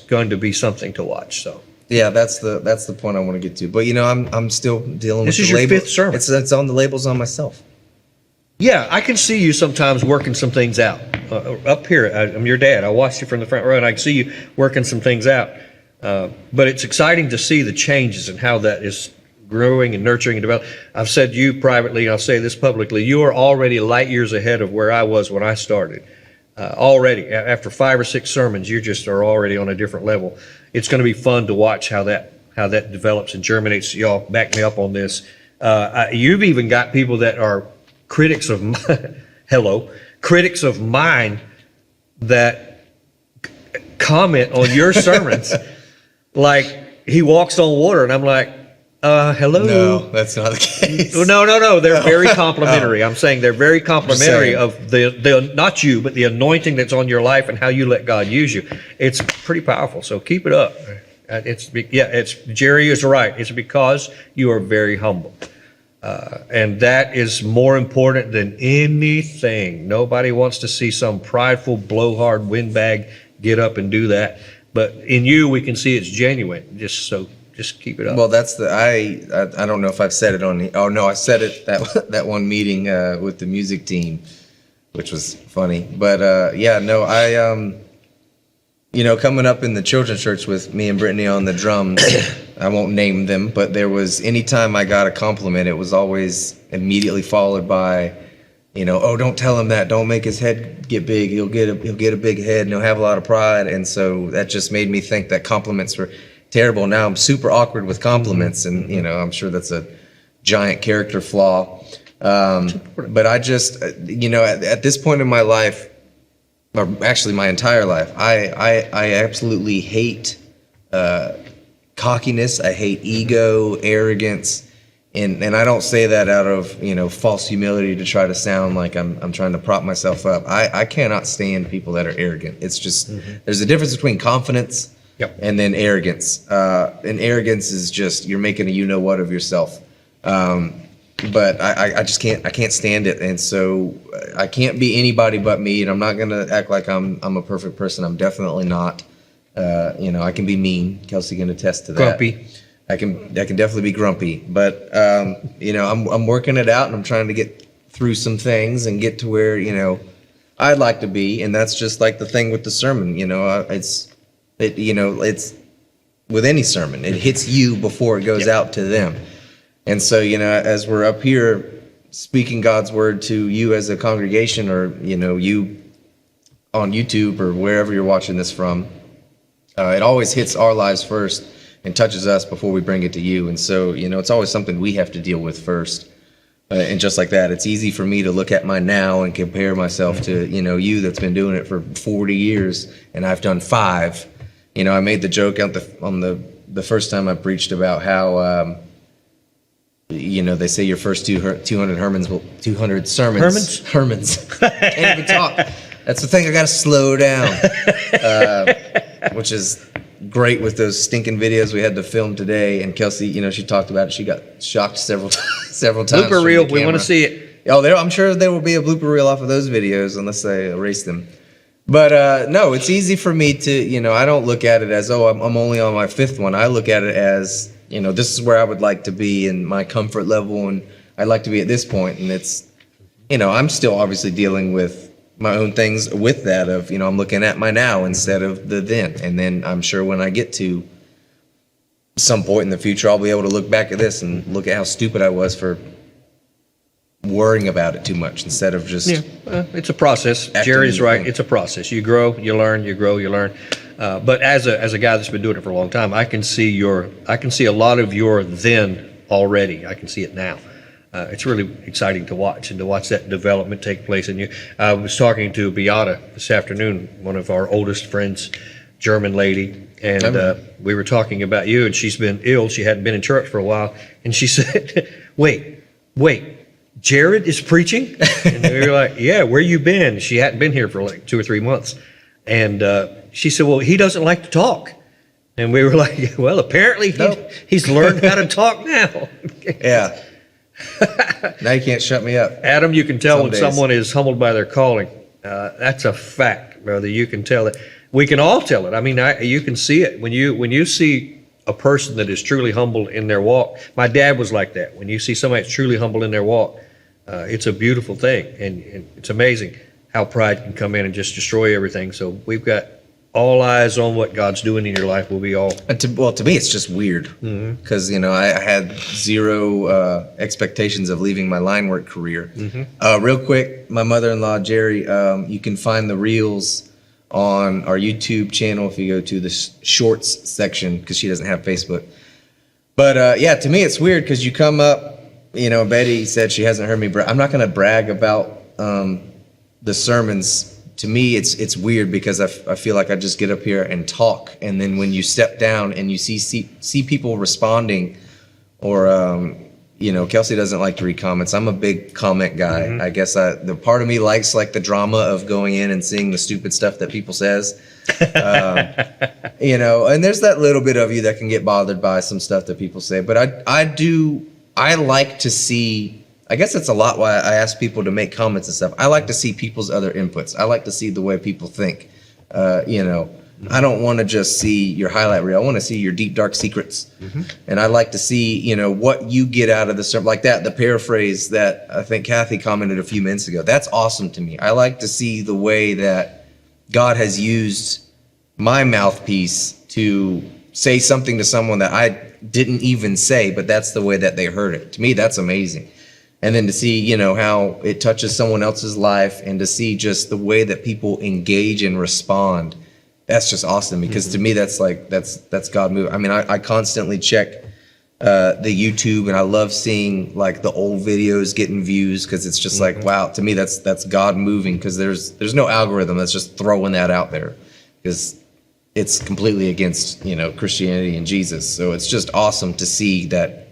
going to be something to watch. So Yeah, that's the point I want to get to. But you know, I'm still dealing This with is the your label. fifth sermon. It's on the labels on myself. yeah, I can see you sometimes working some things out. Up here, I'm your dad. I watched you from the front row, and I can see you working some things out. But it's exciting to see the changes and how that is growing and nurturing and developing. I've said to you privately, and I'll say this publicly, you are already light years ahead of where I was when I started. Already, after 5 or 6 sermons, you just are already on a different level. It's going to be fun to watch how that develops and germinates. Y'all back me up on this. You've even got people that are critics of critics of mine that comment on your sermons. Like, he walks on water, and I'm like, hello. No, that's not the case. No. They're very complimentary. I'm saying they're very complimentary saying. of the not you, but the anointing that's on your life and how you let God use you. It's pretty powerful. So keep it up. It's Jerry is right. It's because you are very humble. And that is more important than anything. Nobody wants to see some prideful, blowhard windbag get up and do that. But in you, we can see it's genuine. Just keep it up. Well, that's I don't know if I've said it on the. Oh no, I said it that one meeting with the music team, which was funny. But yeah, no, you know, coming up in the children's church with me and Brittany on the drums, I won't name them, but there was anytime I got a compliment, it was always immediately followed by, you know, oh, don't tell him that. Don't make his head get big. He'll get a big head and he'll have a lot of pride. And so that just made me think that compliments were terrible. Now I'm super awkward with compliments, and you know, I'm sure that's a giant character flaw. But I just, you know, at this point in my life, or actually my entire life, I absolutely hate cockiness. I hate ego, arrogance. And I don't say that out of, you know, false humility to try to sound like I'm trying to prop myself up. I cannot stand people that are arrogant. It's just, there's a difference between confidence and then arrogance. And arrogance is just, you're making a you-know-what of yourself. But I just can't stand it. And so I can't be anybody but me, and I'm not going to act like I'm a perfect person. I'm definitely not. You know, I can be mean. Kelsey can attest to that. Grumpy. I can definitely be grumpy, but you know, I'm working it out, and I'm trying to get through some things and get to where, you know, I'd like to be. And that's just like the thing with the sermon, you know, it's with any sermon, it hits you before it goes out to them. And so, you know, as we're up here speaking God's word to you as a congregation, or, you know, you on YouTube or wherever you're watching this from, it always hits our lives first and touches us before we bring it to you. And so, you know, it's always something we have to deal with first. And just like that, it's easy for me to look at my now and compare myself to, you know, you that's been doing it for 40 years and I've done 5. You know, I made the joke on the first time I preached about how, they say your first 200 200 sermons. Hermans. Can't even talk. That's the thing. I got to slow down, which is great with those stinking videos we had to film today. And Kelsey, she talked about it. She got shocked several times. Blooper reel. We want to see it. Oh, I'm sure there will be a blooper reel off of those videos unless I erase them. But no, it's easy for me to, I don't look at it as, I'm only on my 5th one. I look at it as, this is where I would like to be in my comfort level, and I'd like to be at this point. And it's, I'm still obviously dealing with my own things with that of, I'm looking at my now instead of the then. And then I'm sure when I get to some point in the future, I'll be able to look back at this and look at how stupid I was for worrying about it too much instead of just it's a process. Jerry's right. It's a process. You grow, you learn, you grow, you learn. But as a guy that's been doing it for a long time, I can see a lot of your then already. I can see it now. It's really exciting to watch and to watch that development take place in you. I was talking to Beata this afternoon, one of our oldest friends, German lady, and we were talking about you, and she's been ill. She hadn't been in church for a while, and she said, wait, Jared is preaching? And we were like, yeah, where you been? She hadn't been here for like 2 or 3 months. And she said, well, he doesn't like to talk. And we were like, well, apparently he's learned how to talk now. Yeah. Now you can't shut me up. Adam, you can tell when someone is humbled by their calling. That's a fact, brother. You can tell it. We can all tell it. I mean, you can see it. When you see a person that is truly humble in their walk. My dad was like that. When you see somebody that's truly humble in their walk, it's a beautiful thing, and it's amazing how pride can come in and just destroy everything. So we've got all eyes on what God's doing in your life. We'll be all. To me, it's just weird because I had zero expectations of leaving my line work career. Real quick, my mother-in-law Jerry, you can find the reels on our YouTube channel if you go to the shorts section because she doesn't have Facebook. But to me, it's weird because you come up. Betty said she hasn't heard me brag. I'm not going to brag about the sermons. To me, it's weird because I feel like I just get up here and talk, and then when you step down and you see people responding, or Kelsey doesn't like to read comments. I'm a big comment guy. I guess the part of me likes like the drama of going in and seeing the stupid stuff that people says, and there's that little bit of you that can get bothered by some stuff that people say. But I like to see. I guess that's a lot why I ask people to make comments and stuff. I like to see people's other inputs. I like to see the way people think. I don't want to just see your highlight reel. I want to see your deep, dark secrets. And I like to see, what you get out of the sermon. Like the paraphrase that I think Kathy commented a few minutes ago. That's awesome to me. I like to see the way that God has used my mouthpiece to say something to someone that I didn't even say, but that's the way that they heard it. To me, that's amazing. And then to see, how it touches someone else's life, and to see just the way that people engage and respond, that's just awesome. Because to me, that's God moving. I mean, I constantly check the YouTube, and I love seeing like the old videos getting views because it's just like, wow. To me, that's God moving because there's no algorithm that's just throwing that out there because it's completely against Christianity and Jesus. So it's just awesome to see that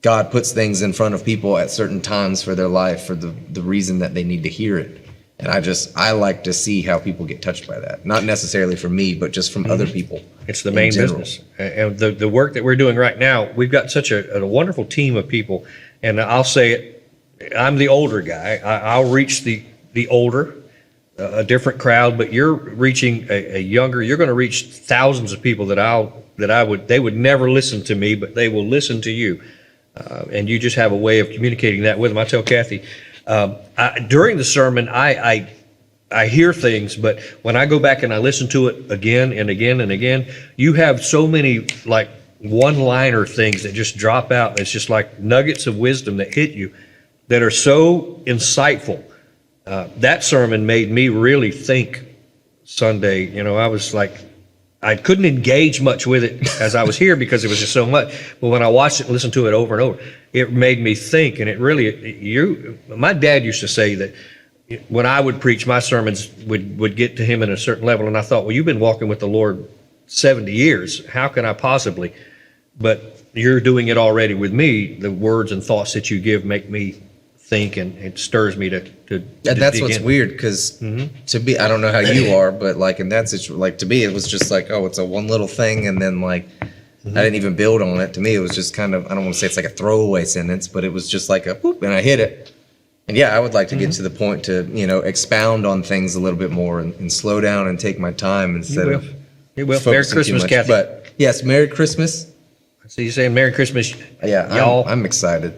God puts things in front of people at certain times for their life for the reason that they need to hear it. And I like to see how people get touched by that. Not necessarily from me, but just from other people. It's the main business. And the work that we're doing right now, we've got such a wonderful team of people. And I'll say it, I'm the older guy. I'll reach the older, a different crowd, but you're reaching a younger, you're going to reach thousands of people they would never listen to me, but they will listen to you. And you just have a way of communicating that with them. I tell Kathy, during the sermon, I hear things, but when I go back and I listen to it again and again and again, you have so many like one-liner things that just drop out. It's just like nuggets of wisdom that hit you that are so insightful. That sermon made me really think Sunday. I was like, I couldn't engage much with it as I was here because it was just so much. But when I watched it and listened to it over and over, it made me think. And it really, my dad used to say that when I would preach, my sermons would get to him at a certain level. And I thought, well, you've been walking with the Lord 70 years. How can I possibly but you're doing it already with me. The words and thoughts that you give make me think, and it stirs me to And that's dig what's in. weird, because to be, I don't know how you are, but like in that situation, like to me, it was just like, oh, it's a one little thing, and then like I didn't even build on it. To me, it was just kind of, I don't want to say it's like a throwaway sentence, but it was just like a whoop, and I hit it. And yeah, I would like to get to the point to, expound on things a little bit more and slow down and take my time instead You of will. You will. Merry focusing too Christmas, much. Kathy. But yes, Merry Christmas. So you're saying Merry Christmas, Yeah, y'all? I'm excited.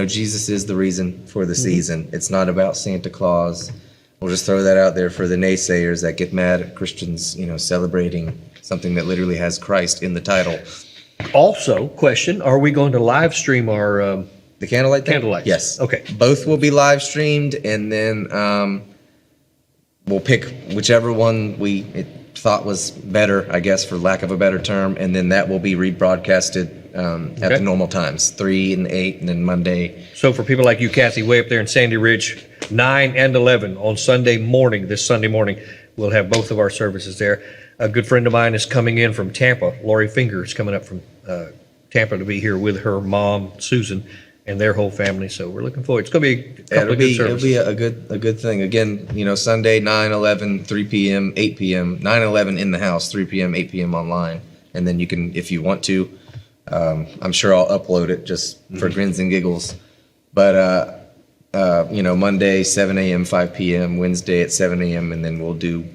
Jesus is the reason for the season. It's not about Santa Claus. We'll just throw that out there for the naysayers that get mad at Christians, celebrating something that literally has Christ in the title. Also, question: are we going to live stream our? The candlelight thing? Candlelights. Yes. Okay. Both will be live streamed, and then we'll pick whichever one we thought was better, I guess, for lack of a better term, and then that will be rebroadcasted at the normal times, 3 and 8, and then Monday. So for people like you, Kathy, way up there in Sandy Ridge, 9 and 11 on Sunday morning, this Sunday morning, we'll have both of our services there. A good friend of mine is coming in from Tampa. Lori Finger is coming up from Tampa to be here with her mom, Susan, and their whole family. So we're looking forward. It's going to be a couple of good services. It'll be a good thing. Again, Sunday, 9, 11, 3 p.m., 8 p.m., 9, 11 in the house, 3 p.m., 8 p.m. online. And then you can, if you want to, I'm sure I'll upload it just for grins and giggles. But, Monday, 7 a.m., 5 p.m., Wednesday at 7 a.m., and then we'll do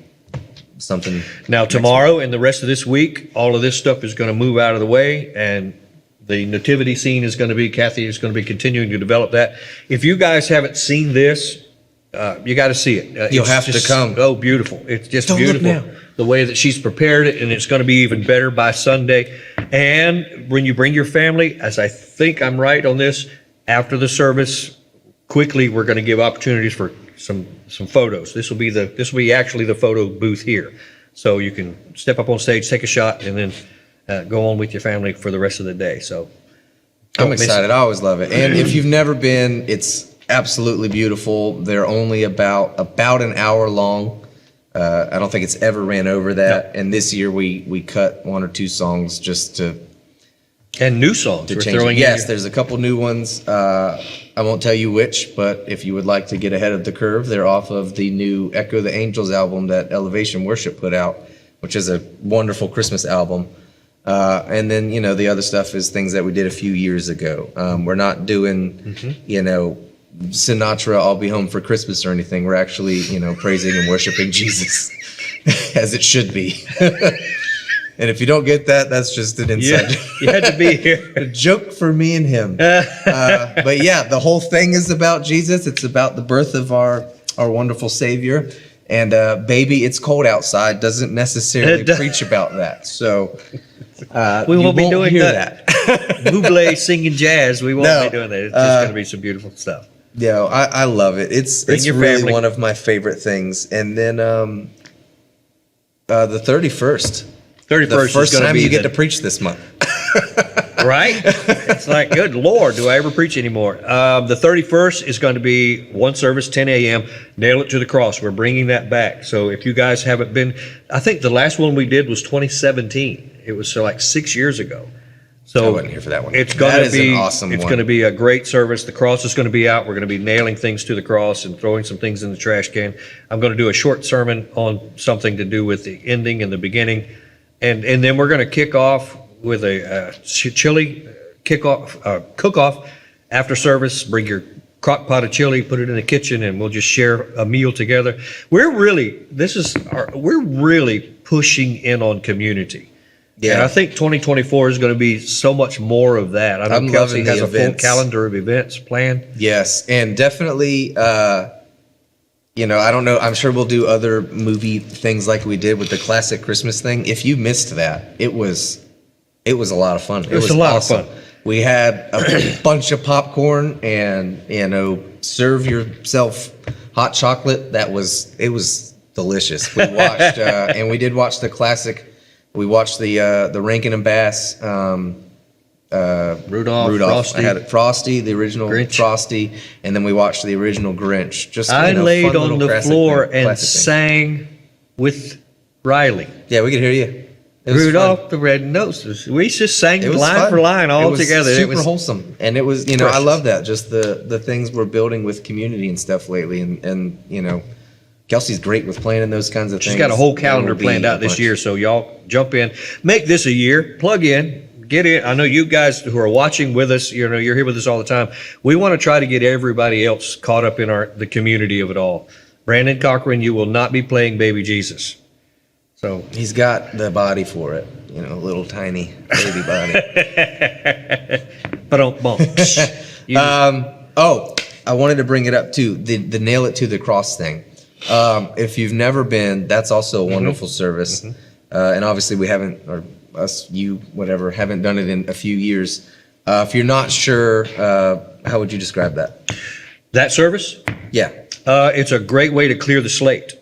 something. Now, tomorrow and the rest of this week, all of this stuff is going to move out of the way, and the nativity scene is going to be, Kathy is going to be continuing to develop that. If you guys haven't seen this, you got to see it. You'll It's have to just come. Oh, beautiful. It's just Don't look beautiful. now. The way that she's prepared it, and it's going to be even better by Sunday. And when you bring your family, as I think I'm right on this, after the service, quickly, we're going to give opportunities for some photos. This will be actually the photo booth here. So you can step up on stage, take a shot, and then go on with your family for the rest of the day. So I'm excited. I always love it. And if you've never been, it's absolutely beautiful. They're only about an hour long. I don't think it's ever ran over that. No. And this year we cut 1 or 2 songs just to. And new songs. To change it. Yes, there's a couple new ones. I won't tell you which, but if you would like to get ahead of the curve, they're off of the new Echo the Angels album that Elevation Worship put out, which is a wonderful Christmas album. And then, the other stuff is things that we did a few years ago. We're not doing, Sinatra, I'll Be Home for Christmas or anything. We're actually, praising and worshiping Jesus as it should be. And if you don't get that, that's just an inside joke. You had to be here. A joke for me and him. But yeah, the whole thing is about Jesus. It's about the birth of our wonderful Savior. And Baby, It's Cold Outside doesn't necessarily preach about that. So we won't be doing that. Buble singing jazz. We won't be doing that. It's just going to be some beautiful stuff. Yeah, I love it. It's really family. One of my favorite things. And then the 31st. 31st the first is going to time be you get to preach this month. Right? It's like, good Lord, do I ever preach anymore? The 31st is going to be one service, 10 a.m., Nail It to the Cross. We're bringing that back. So if you guys haven't been, I think the last one we did was 2017. It was like 6 years ago. So I wasn't here for that one. It's going to be an awesome It's one. going to be a great service. The cross is going to be out. We're going to be nailing things to the cross and throwing some things in the trash can. I'm going to do a short sermon on something to do with the ending and the beginning. And then we're going to kick off with a chili cook-off after service. Bring your crock pot of chili, put it in the kitchen, and we'll just share a meal together. We're really pushing in on community. Yeah. And I think 2024 is going to be so much more of that. I know Kelsey has a full calendar of events planned. Yes, and definitely, I don't know. I'm sure we'll do other movie things like we did with the classic Christmas thing. If you missed that, it was a lot of fun. It was a lot of fun. We had a bunch of popcorn and, serve yourself hot chocolate. It was delicious. We watched, and we did watch the classic. We watched the Rankin and Bass, Rudolph. Frosty. I had Frosty, the original Grinch. Frosty, and then we watched the original Grinch. Just I laid fun on the classic floor thing, and sang with Riley. Yeah, we could hear you. It was Rudolph fun. the Red-Nosed. We just sang It was line fun. for line all it was together. Super wholesome, and it was I precious. love that. Just the things we're building with community and stuff lately, and Kelsey's great with planning those kinds of things. She's got a whole There calendar will be planned a out this bunch. year, so y'all jump in. Make this a year. Plug in. Get in. I know you guys who are watching with us, you're here with us all the time. We want to try to get everybody else caught up in the community of it all. Brandon Cochran, you will not be playing Baby Jesus. So He's got the body for it, a little tiny baby body. but don't bump. I wanted to bring it up too. The nail it to the cross thing. If you've never been, that's also a wonderful service. And obviously we haven't, or us, you, whatever, haven't done it in a few years. If you're not sure, how would you describe that? That service? Yeah. It's a great way to clear the slate.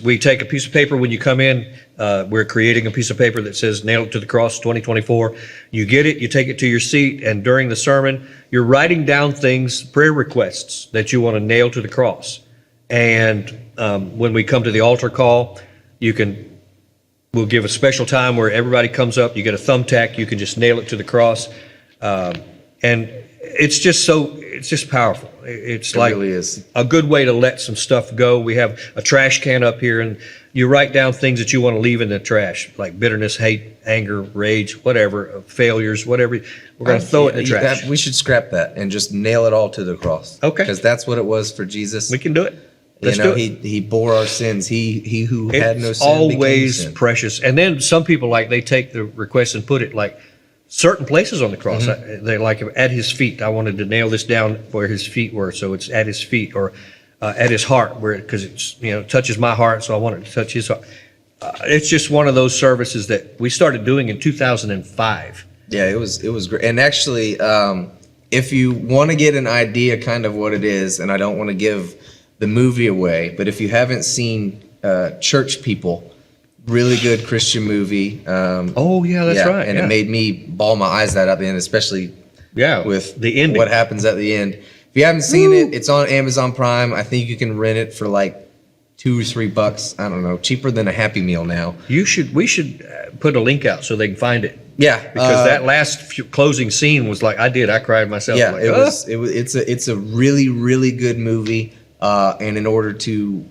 We take a piece of paper when you come in. We're creating a piece of paper that says Nail It to the Cross 2024. You get it, you take it to your seat, and during the sermon, you're writing down things, prayer requests that you want to nail to the cross. And when we come to the altar call, we'll give a special time where everybody comes up, you get a thumbtack, you can just nail it to the cross. And it's just powerful. It's It like really is. a good way to let some stuff go. We have a trash can up here, and you write down things that you want to leave in the trash, like bitterness, hate, anger, rage, whatever, failures, whatever. We're going to throw it in the trash. We should scrap that and just nail it all to the cross. Okay. Because that's what it was for Jesus. We can do it. Let's do it. He bore our sins. He who had no It's sin became always sin. precious. And then some people, they take the request and put it certain places on the cross. Mm-hmm. They at his feet. I wanted to nail this down where his feet were, so it's at his feet, or at his heart, because it's touches my heart, so I want it to touch his heart. It's just one of those services that we started doing in 2005. Yeah, it was great. And actually, if you want to get an idea kind of what it is, and I don't want to give the movie away, but if you haven't seen Church People, really good Christian movie. Oh yeah, that's right. And yeah. it made me bawl my eyes out at the end, especially with the ending. what happens at the end. If you haven't seen it, it's on Amazon Prime. I think you can rent it for like $2 or $3. I don't know, cheaper than a Happy Meal now. We should put a link out so they can find it. Yeah, Because that last closing scene was I cried myself. Yeah, Like, it's a really, really good movie. And in order to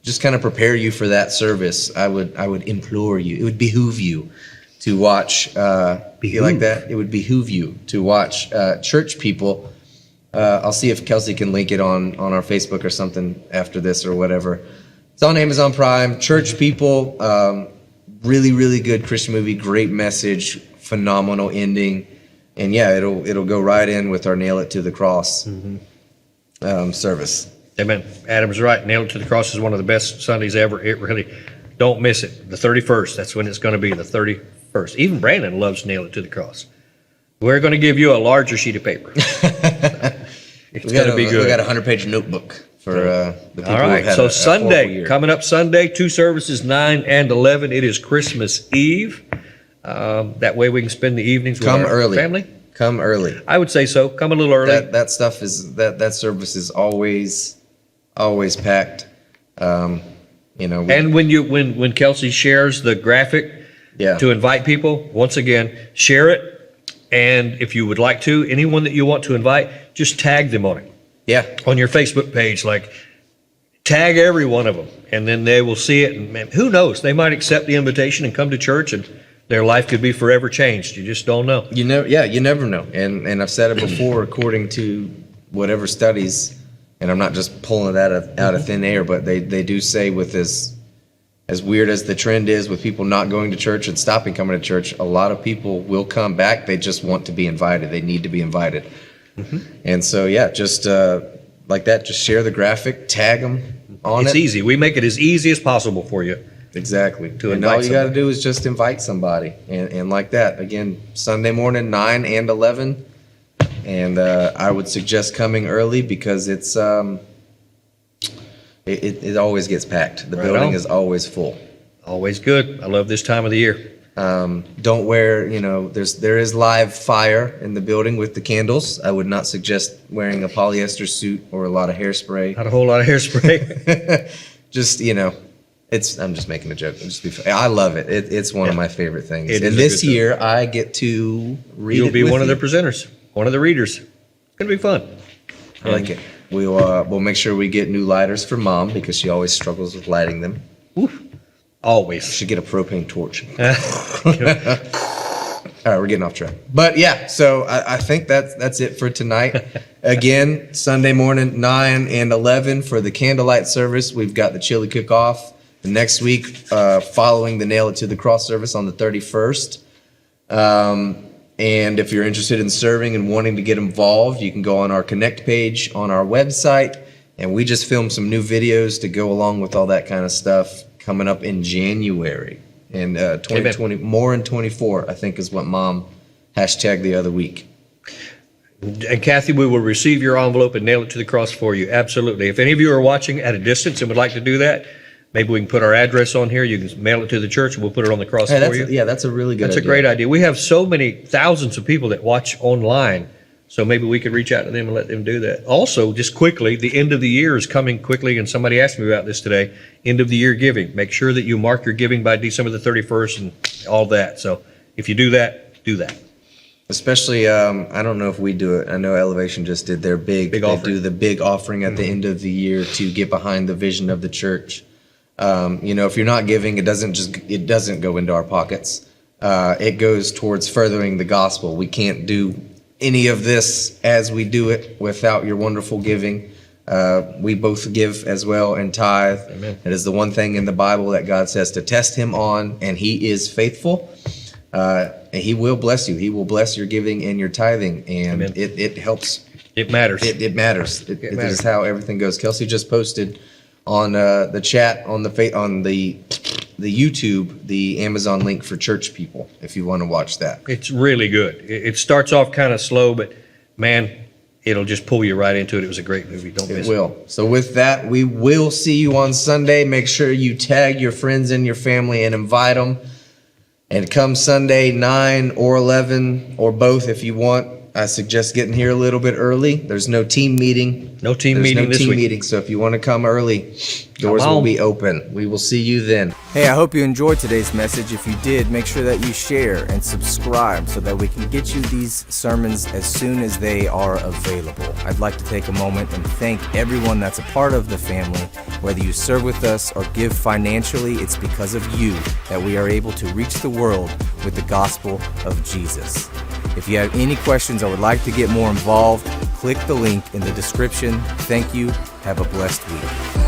just kind of prepare you for that service, I would implore you. It would behoove you to watch. You like that? It would behoove you to watch Church People. I'll see if Kelsey can link it on our Facebook or something after this or whatever. It's on Amazon Prime. Church People, really, really good Christian movie. Great message, phenomenal ending, and yeah, it'll go right in with our Nail It to the Cross service. Amen. Adam's right. Nailed to the Cross is one of the best Sundays ever. It really, don't miss it. The 31st, that's when it's going to be, the 31st. Even Brandon loves Nail It to the Cross. We're going to give you a larger sheet of paper. It's going to be good. We got a 100-page notebook for the people All who right, had so a horrible Sunday, year. coming up Sunday, 2 services, 9 and 11. It is Christmas Eve. That way we can spend the evenings with Come our early. family. Come early. I would say so. Come a little early. That stuff is that service is always packed. And when Kelsey shares the graphic Yeah. to invite people, once again, share it. And if you would like to, anyone that you want to invite, just tag them on it. Yeah. On your Facebook page, tag every one of them, and then they will see it. And man, who knows? They might accept the invitation and come to church, and their life could be forever changed. You just don't know. You never know. And I've said it before, according to whatever studies, and I'm not just pulling that out of thin air, but they do say with as weird as the trend is with people not going to church and stopping coming to church, a lot of people will come back. They just want to be invited. They need to be invited. And so, just like that, just share the graphic, tag them on It's it. easy. We make it as easy as possible for you. Exactly. To And invite all you got to somebody. do is just invite somebody. And like that, again, Sunday morning, 9 and 11. And I would suggest coming early because it's it always gets packed. The Right building on. is always full. Always good. I love this time of the year. Don't wear, there is live fire in the building with the candles. I would not suggest wearing a polyester suit or a lot of hairspray. Not a whole lot of hairspray. Just, I'm just making a joke. I love it. It's one of my favorite things. It is And a this good book. year, I get to read You'll it be with one of you. the presenters, one of the readers. It's going to be fun. I like it. We'll make sure we get new lighters for Mom because she always struggles with lighting them. Always. Should get a propane torch. All right, we're getting off track. But yeah, so I think that's it for tonight. Again, Sunday morning, 9 and 11 for the candlelight service. We've got the chili cook-off. The next week, following the Nail It to the Cross service on the 31st. And if you're interested in serving and wanting to get involved, you can go on our Connect page on our website. And we just filmed some new videos to go along with all that kind of stuff coming up in January. And 2020, more in 24, I think is what Mom hashtagged the other week. And Kathy, we will receive your envelope and nail it to the cross for you. Absolutely. If any of you are watching at a distance and would like to do that, maybe we can put our address on here. You can mail it to the church and we'll put it on the cross for you. Yeah, that's a really good idea. That's a great idea. We have so many thousands of people that watch online, so maybe we could reach out to them and let them do that. Also, just quickly, the end of the year is coming quickly, and somebody asked me about this today. End of the year giving. Make sure that you mark your giving by December the 31st and all that. So if you do that, do that. Especially, I don't know if we do it. I know Elevation just did their big they offering. do the big offering at the end of the year to get behind the vision of the church. If you're not giving, it doesn't go into our pockets. It goes towards furthering the gospel. We can't do any of this as we do it without your wonderful giving. We both give as well and tithe. Amen. It is the one thing in the Bible that God says to test him on, and he is faithful. And he will bless you. He will bless your giving and your tithing, and Amen. it helps. It matters. It matters. It matters. is how everything goes. Kelsey just posted on the chat on the YouTube the Amazon link for church people if you want to watch that. It's really good. It starts off kind of slow, but man, it'll just pull you right into it. It was a great movie. Don't miss It will. So with that, we will see you on Sunday. Make sure you tag your friends and your family and invite them. And come Sunday, 9 or 11 or both if you want. I suggest getting here a little bit early. There's no team meeting. No team There's meeting no this team week. meeting. So if you want to come early, doors Come will on. be open. We will see you then. Hey, I hope you enjoyed today's message. If you did, make sure that you share and subscribe so that we can get you these sermons as soon as they are available. I'd like to take a moment and thank everyone that's a part of the family. Whether you serve with us or give financially, it's because of you that we are able to reach the world with the gospel of Jesus. If you have any questions or would like to get more involved, click the link in the description. Thank you. Have a blessed week.